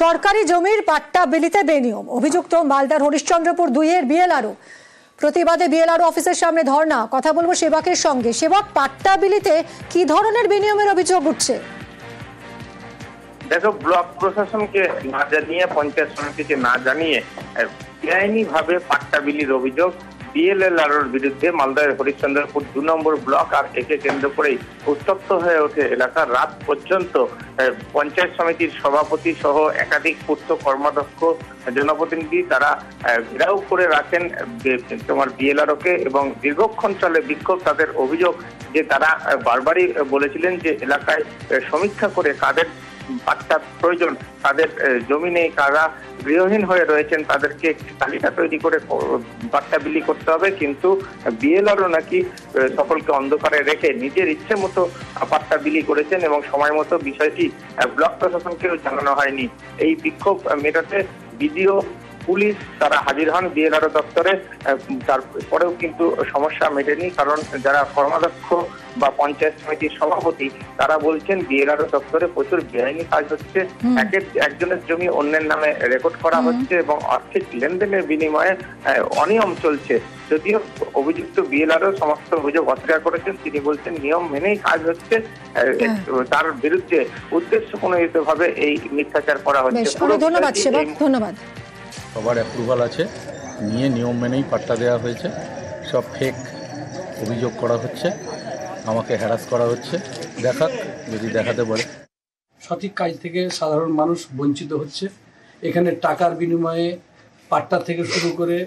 সরকারি জমির পাট্টা বিলিতে বেনিয়ম, অভিযুক্ত মালদার হরিশ্চন্দ্রপুর 2-এর বিএলআরও। প্রতিবাদে বিএলআরও অফিসের সামনে ধর্ণা। কথা বলবো সেবকের সঙ্গে। সেবক, পাট্টা বিলিতে কি ধরনের বেনিয়মের অভিযোগ উঠছে? দেখো, ব্লক প্রশাসনকে না জানিয়ে, পঞ্চায়েত সমিতিকে না জানিয়ে বেআইনি ভাবে পাট্টা বিলির অভিযোগ বিএলআরওর বিরুদ্ধে মালদার হরিশ্চন্দ্রপুর 2 নম্বর ব্লক। আর একে কেন্দ্র করেই উত্তপ্ত হয়ে ওঠে এলাকা। রাত পর্যন্ত পঞ্চায়েত সমিতির সভাপতি সহ একাধিক পূর্ত কর্মাধ্যক্ষ জনপ্রতিনিধি তারা ঘেরাও করে রাখেন তোমার বিএলআরওকে এবং দীর্ঘক্ষণ চলে বিক্ষোভ। তাদের অভিযোগ যে তারা বারবারই বলেছিলেন যে এলাকায় সমীক্ষা করে কাদের পাট্টা প্রয়োজন, তাদের জমি নেই, কারা গৃহহীন হয়ে রয়েছেন, তাদেরকে একটি তালিকা তৈরি করে পাট্টা বিলি করতে হবে। কিন্তু বিএলআরও নাকি সকলকে অন্ধকারে রেখে নিজের ইচ্ছে মতো পাট্টা বিলি করেছেন এবং সময় মতো বিষয়টি ব্লক প্রশাসনকেও জানানো হয়নি। এই বিক্ষোভ মেটাতে বিডিও, পুলিশ তারা হাজির হন বিএলআরও দপ্তরে। তারপরেও কিন্তু সমস্যা মেটেনি, কারণ যারা কর্মাধ্যক্ষ বা পঞ্চায়েত সমিতির সভাপতি তারা বলছেন বিএলআরও দপ্তরে প্রচুর বেআইনি কাজ হচ্ছে। একজনের জমি অন্যের নামে রেকর্ড করা হচ্ছে এবং আর্থিক লেনদেনের বিনিময়ে অনিয়ম চলছে। যদিও অভিযুক্ত বিএলআরও সমস্ত অভিযোগ অস্বীকার করেছেন। তিনি বলছেন নিয়ম মেনেই কাজ হচ্ছে, তার বিরুদ্ধে উদ্দেশ্য প্রণোদিতভাবে এই মিথ্যাচার করা হচ্ছে। ধন্যবাদ সেবক, ধন্যবাদ। সবার অ্যাপ্রুভাল আছে, নিয়ে নিয়ম মেনেই পাট্টা দেওয়া হয়েছে। সব ফেক অভিযোগ করা হচ্ছে, আমাকে হ্যারাস করা হচ্ছে। দেখাক, যদি দেখাতে পারে। সঠিক কাজ থেকে সাধারণ মানুষ বঞ্চিত হচ্ছে। এখানে টাকার বিনিময়ে পাট্টা থেকে শুরু করে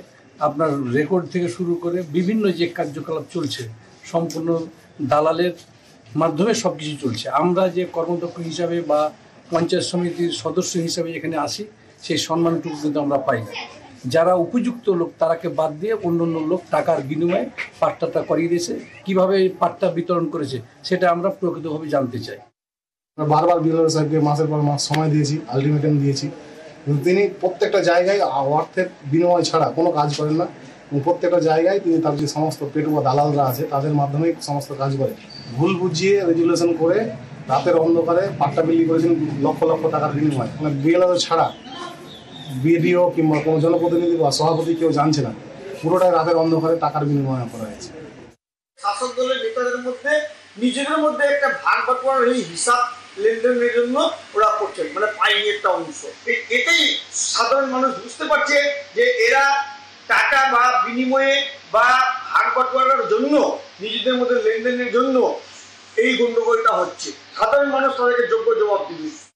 আপনার রেকর্ড থেকে শুরু করে বিভিন্ন যে কার্যকলাপ চলছে সম্পূর্ণ দালালের মাধ্যমে সব কিছু চলছে। আমরা যে কর্মদক্ষ হিসাবে বা পঞ্চায়েত সমিতির সদস্য হিসাবে এখানে আসি, সেই সম্মানটুকু কিন্তু আমরা পাই না। যারা উপযুক্ত লোক তারাকে বাদ দিয়ে অন্য লোক টাকার বিনিময়ে পাট্টাটা করিয়ে দিয়েছে। কীভাবে পাট্টা বিতরণ করেছে সেটা আমরা প্রকৃতভাবে জানতে চাই। বারবার বিএলআরও সাহেবকে মাসের পর মাস সময় দিয়েছি, আলটিমেটাম দিয়েছি, কিন্তু তিনি প্রত্যেকটা জায়গায় অর্থের বিনিময় ছাড়া কোনো কাজ করেন না। এবং প্রত্যেকটা জায়গায় তিনি তার যে সমস্ত পেটুয়া দালালরা আছে তাদের মাধ্যমেই সমস্ত কাজ করে, ভুল বুঝিয়ে রেজুলেশন করে রাতের অন্ধকারে পাট্টা বিলি করেছেন লক্ষ লক্ষ টাকার বিনিময়। মানে বিএলআরও ছাড়া বিডিও কিংবা কোনো জনপ্রতিনিধি বা সভাপতি কেউ জানছে না। পুরোটাই রাতের অন্ধকারে টাকার বিনিময় করা হয়েছে। শাসক দলের নেতাদের মধ্যে নিজেদের মধ্যে একটা ভাগ বাটোয়ারার এই হিসাব লেনদেনের জন্য ওরা করছেন, মানে পাইনি একটা অংশ। এটাই সাধারণ মানুষ বুঝতে পারছে যে এরা টাকা বা বিনিময়ে বা ভাগ বাটোয়ারার জন্য, নিজেদের মধ্যে লেনদেনের জন্য এই গন্ডগোলটা হচ্ছে। সাধারণ মানুষ তাদেরকে যোগ্য জবাব দিবে।